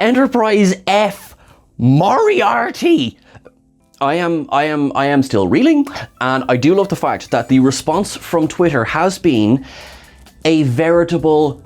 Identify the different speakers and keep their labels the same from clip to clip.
Speaker 1: Enterprise F Moriarty. I am still reeling, and I do love the fact that the response from Twitter has been a veritable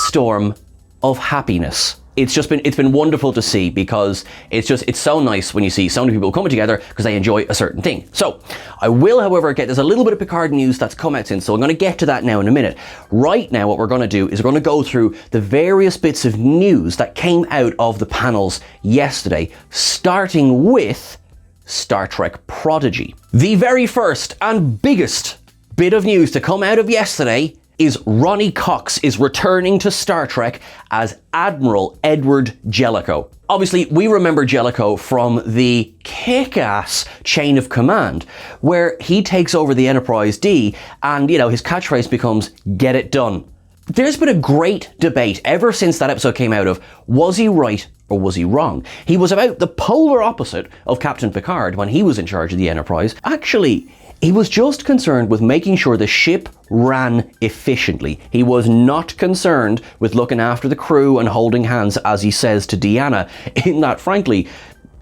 Speaker 1: storm of happiness. It's been wonderful to see, because it's so nice when you see so many people coming together because they enjoy a certain thing. So I will, however, there's a little bit of Picard news that's come out since, so I'm going to get to that now in a minute. Right now, what we're going to do is we're going to go through the various bits of news that came out of the panels yesterday, starting with Star Trek Prodigy. The very first and biggest bit of news to come out of yesterday is Ronnie Cox is returning to Star Trek as Admiral Edward Jellico. Obviously, we remember Jellico from the kick-ass Chain of Command, where he takes over the Enterprise D and, his catchphrase becomes, "Get it done." There's been a great debate ever since that episode came out of, was he right or was he wrong? He was about the polar opposite of Captain Picard when he was in charge of the Enterprise. Actually, he was just concerned with making sure the ship ran efficiently. He was not concerned with looking after the crew and holding hands, as he says to Deanna in that, frankly,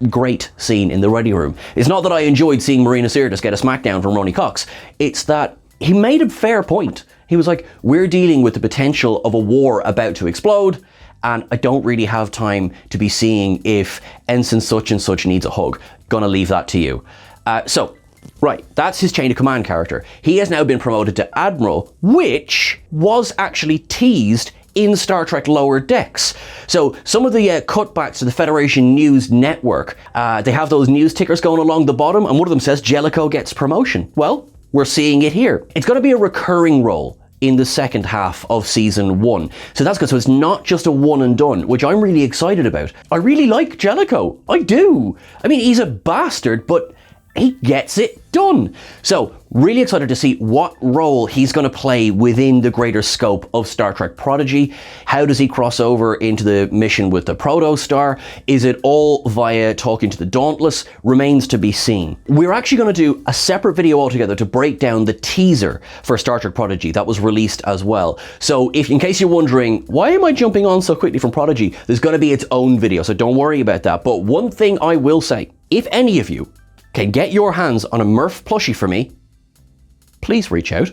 Speaker 1: great scene in the ready room. It's not that I enjoyed seeing Marina Sirtis get a smackdown from Ronnie Cox. It's that he made a fair point. He was like, we're dealing with the potential of a war about to explode, and I don't really have time to be seeing if Ensign such and such needs a hug. Gonna leave that to you. Right, that's his Chain of Command character. He has now been promoted to Admiral, which was actually teased in Star Trek Lower Decks. So some of the cutbacks to the Federation News Network, they have those news tickers going along the bottom, and one of them says Jellico gets promotion. Well, we're seeing it here. It's going to be a recurring role in the second half of season 1. So that's good. So it's not just a one and done, which I'm really excited about. I really like Jellico. I do. I mean, he's a bastard, but he gets it done. So really excited to see what role he's going to play within the greater scope of Star Trek Prodigy. How does he cross over into the mission with the Protostar? Is it all via talking to the Dauntless? Remains to be seen. We're actually going to do a separate video altogether to break down the teaser for Star Trek Prodigy that was released as well. So if, in case you're wondering, why am I jumping on so quickly from Prodigy? There's going to be its own video, so don't worry about that. But one thing I will say, if any of you can get your hands on a Murph plushie for me, please reach out.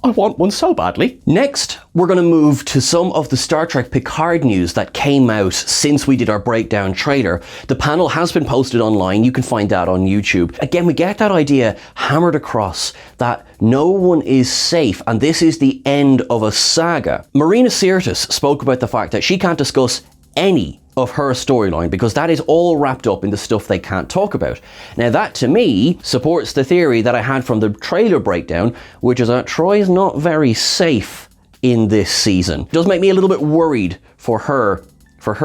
Speaker 1: I want one so badly. Next, we're going to move to some of the Star Trek Picard news that came out since we did our breakdown trailer. The panel has been posted online. You can find that on YouTube. Again, we get that idea hammered across that no one is safe and this is the end of a saga. Marina Sirtis spoke about the fact that she can't discuss any of her storyline because that is all wrapped up in the stuff they can't talk about. Now that to me supports the theory that I had from the trailer breakdown, which is that Troy is not very safe in this season. It does make me a little bit worried for her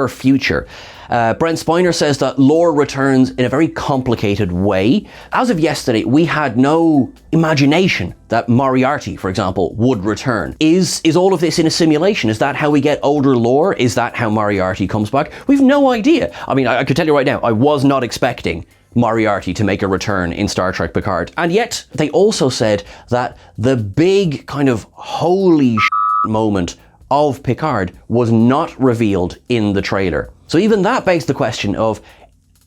Speaker 1: future. Brent Spiner says that lore returns in a very complicated way. As of yesterday, we had no imagination that Moriarty, for example, would return. Is all of this in a simulation? Is that how we get older lore? Is that how Moriarty comes back? We've no idea. I mean, I could tell you right now, I was not expecting Moriarty to make a return in Star Trek Picard. And yet, they also said that the big kind of holy moment of Picard was not revealed in the trailer. So even that begs the question of,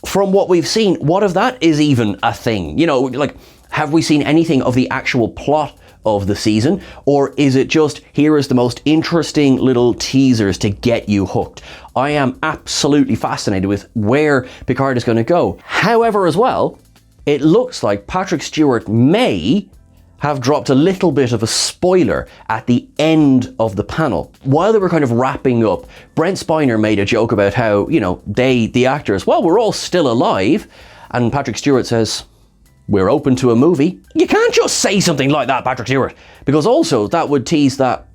Speaker 1: from what we've seen, what if that is even a thing? You know, like, have we seen anything of the actual plot of the season? Or is it just, here is the most interesting little teasers to get you hooked? I am absolutely fascinated with where Picard is going to go. However, as well, it looks like Patrick Stewart may have dropped a little bit of a spoiler at the end of the panel. While they were kind of wrapping up, Brent Spiner made a joke about how, you know, the actors, well, we're all still alive. And Patrick Stewart says, we're open to a movie. You can't just say something like that, Patrick Stewart, because also that would tease that,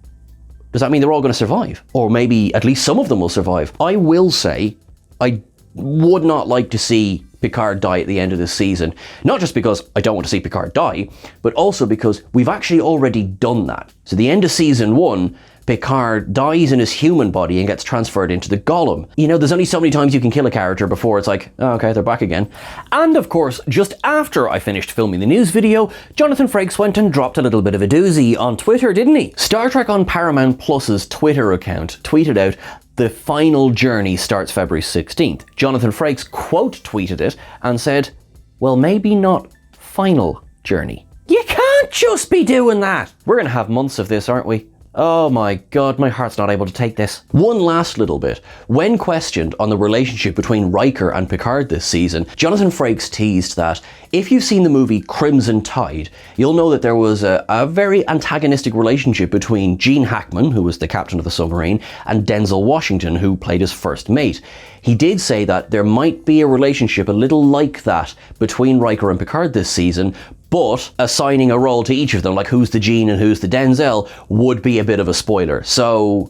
Speaker 1: does that mean they're all going to survive? Or maybe at least some of them will survive. I will say, I would not like to see Picard die at the end of this season. Not just because I don't want to see Picard die, but also because we've actually already done that. So the end of season 1, Picard dies in his human body and gets transferred into the Golem. You know, there's only so many times you can kill a character before it's like, oh, okay, they're back again. And of course, just after I finished filming the news video, Jonathan Frakes went and dropped a little bit of a doozy on Twitter, didn't he? Star Trek on Paramount Plus's Twitter account tweeted out The final journey starts February 16th. Jonathan Frakes quote tweeted it and said, well, maybe not final journey. You can't just be doing that. We're going to have months of this, aren't we? Oh my God, my heart's not able to take this. One last little bit. When questioned on the relationship between Riker and Picard this season, Jonathan Frakes teased that if you've seen the movie Crimson Tide, you'll know that there was a very antagonistic relationship between Gene Hackman, who was the captain of the submarine, and Denzel Washington, who played his first mate. He did say that there might be a relationship a little like that between Riker and Picard this season, but assigning a role to each of them, like who's the Gene and who's the Denzel, would be a bit of a spoiler. So,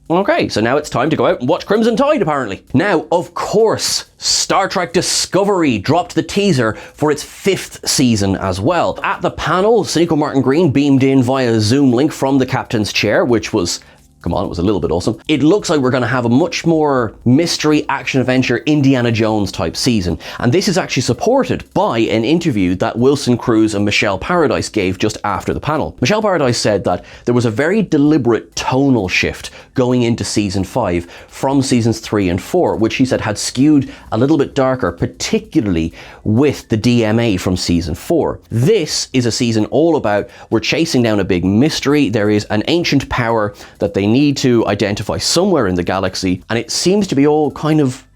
Speaker 1: okay, so now it's time to go out and watch Crimson Tide, apparently. Now, of course, Star Trek Discovery dropped the teaser for its 5th season as well. At the panel, Sonequa Martin Green beamed in via Zoom link from the captain's chair, which was... come on, it was a little bit awesome. It looks like we're going to have a much more mystery, action-adventure, Indiana Jones type season. And this is actually supported by an interview that Wilson Cruz and Michelle Paradise gave just after the panel. Michelle Paradise said that there was a very deliberate tonal shift going into season 5 from seasons 3 and 4, which she said had skewed a little bit darker, particularly with the DMA from season 4. This is a season all about we're chasing down a big mystery. There is an ancient power that they need to identify somewhere in the galaxy, and it seems to be all kind of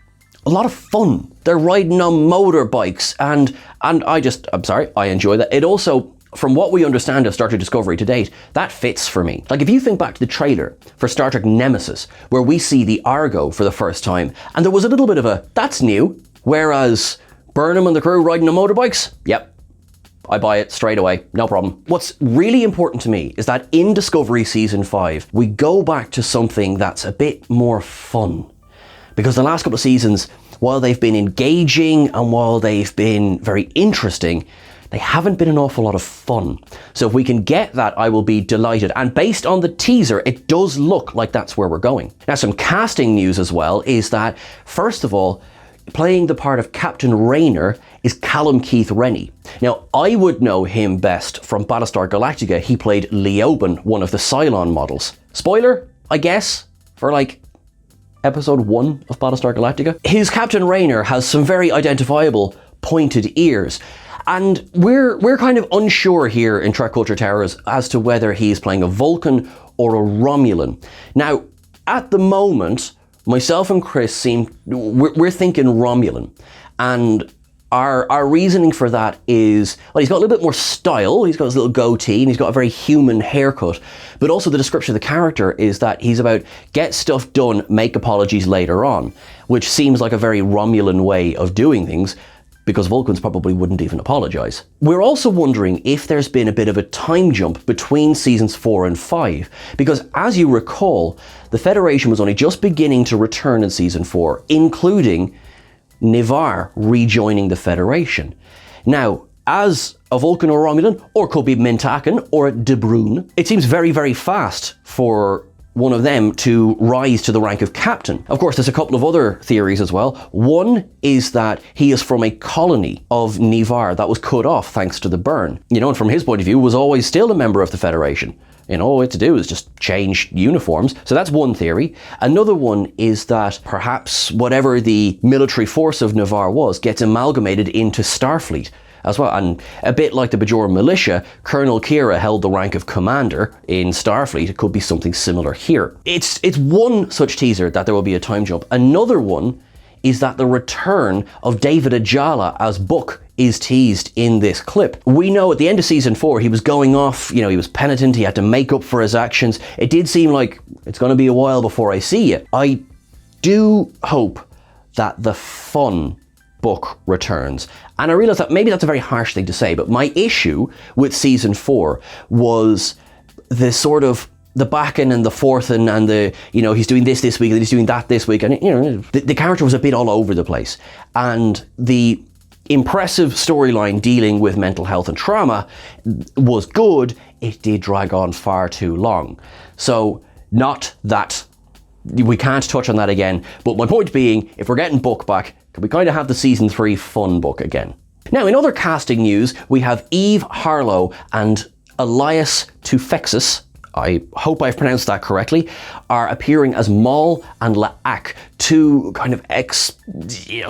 Speaker 1: a lot of fun. They're riding on motorbikes, and I enjoy that. It also, from what we understand of Star Trek Discovery to date, that fits for me. Like if you think back to the trailer for Star Trek Nemesis, where we see the Argo for the first time, and there was a little bit of a, that's new, whereas Burnham and the crew riding on motorbikes, yep, I buy it straight away, no problem. What's really important to me is that in Discovery Season 5, we go back to something that's a bit more fun. Because the last couple of seasons, while they've been engaging and while they've been very interesting, they haven't been an awful lot of fun. So if we can get that, I will be delighted. And based on the teaser, it does look like that's where we're going. Now, some casting news as well is that, first of all, playing the part of Captain Rayner is Callum Keith Rennie. Now, I would know him best from Battlestar Galactica. He played Leoben, one of the Cylon models. Spoiler, I guess, for like episode 1 of Battlestar Galactica. His Captain Rayner has some very identifiable pointed ears. And we're kind of unsure here in Trek Culture Towers as to whether he's playing a Vulcan or a Romulan. Now, at the moment, myself and Chris we're thinking Romulan. And our reasoning for that is, well, he's got a little bit more style, he's got his little goatee, and he's got a very human haircut. But also the description of the character is that he's about get stuff done, make apologies later on, which seems like a very Romulan way of doing things, because Vulcans probably wouldn't even apologize. We're also wondering if there's been a bit of a time jump between seasons 4 and 5, because as you recall, the Federation was only just beginning to return in season 4, including Ni'Var rejoining the Federation. Now, as a Vulcan or Romulan, or could be Mintakan or De Bruyne, it seems very, very fast for one of them to rise to the rank of captain. Of course, there's a couple of other theories as well. One is that he is from a colony of Ni'Var that was cut off thanks to the burn. You know, and from his point of view, was always still a member of the Federation. You know, all we had to do is just change uniforms. So that's one theory. Another one is that perhaps whatever the military force of Ni'Var was gets amalgamated into Starfleet as well. And a bit like the Bajoran militia, Colonel Kira held the rank of commander in Starfleet. It could be something similar here. It's one such teaser that there will be a time jump. Another one is that the return of David Ajala as Book is teased in this clip. We know at the end of season 4, he was going off, you know, he was penitent, he had to make up for his actions. It did seem like it's going to be a while before I see you. I do hope that the fun Book returns. And I realize that maybe that's a very harsh thing to say, but my issue with season 4 was the sort of the backing and the forthing and the, you know, he's doing this week and he's doing that this week. And, you know, the character was a bit all over the place. And the impressive storyline dealing with mental health and trauma was good. It did drag on far too long. So not that we can't touch on that again. But my point being, if we're getting Book back, can we kind of have the season 3 fun Book again? Now, in other casting news, we have Eve Harlow and Elias Toufexis. I hope I've pronounced that correctly, are appearing as Maul and La'ak, two kind of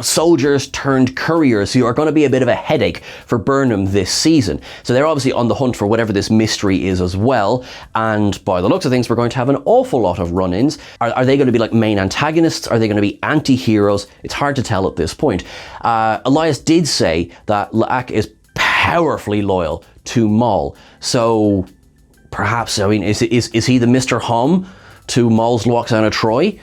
Speaker 1: soldiers turned couriers who are going to be a bit of a headache for Burnham this season. So they're obviously on the hunt for whatever this mystery is as well. And by the looks of things, we're going to have an awful lot of run-ins. Are they going to be like main antagonists? Are they going to be anti-heroes? It's hard to tell at this point. Elias did say that La'ak is powerfully loyal to Maul. So perhaps, I mean, is he the Mr. Hum to Maul's Loxana Troy?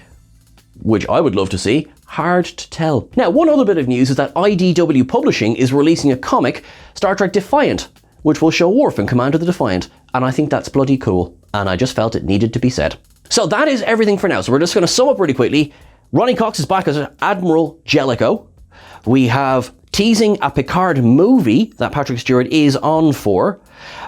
Speaker 1: Which I would love to see. Hard to tell. Now, one other bit of news is that IDW Publishing is releasing a comic, Star Trek Defiant, which will show Worf in Command of the Defiant. And I think that's bloody cool. And I just felt it needed to be said. So that is everything for now. So we're just going to sum up really quickly. Ronnie Cox is back as Admiral Jellico. We have teasing a Picard movie that Patrick Stewart is on for.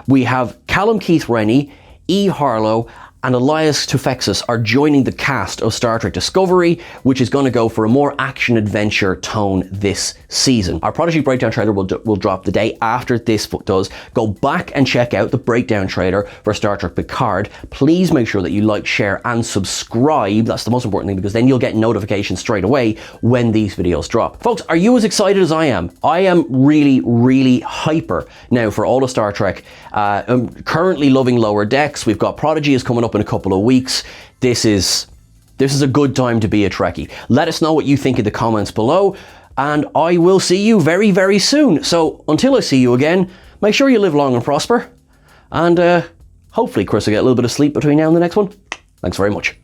Speaker 1: We have Callum Keith Rennie, E. Harlow, and Elias Tufexis are joining the cast of Star Trek Discovery, which is going to go for a more action-adventure tone this season. Our Prodigy breakdown trailer will drop the day after this does. Go back and check out the breakdown trailer for Star Trek Picard. Please make sure that you like, share, and subscribe. That's the most important thing, because then you'll get notifications straight away when these videos drop. Folks, are you as excited as I am? I am really, really hyper now for all of Star Trek. I'm currently loving Lower Decks. We've got Prodigy is coming up in a couple of weeks. This is a good time to be a Trekkie. Let us know what you think in the comments below, and I will see you very, very soon. So until I see you again, make sure you live long and prosper, and hopefully Chris will get a little bit of sleep between now and the next one. Thanks very much.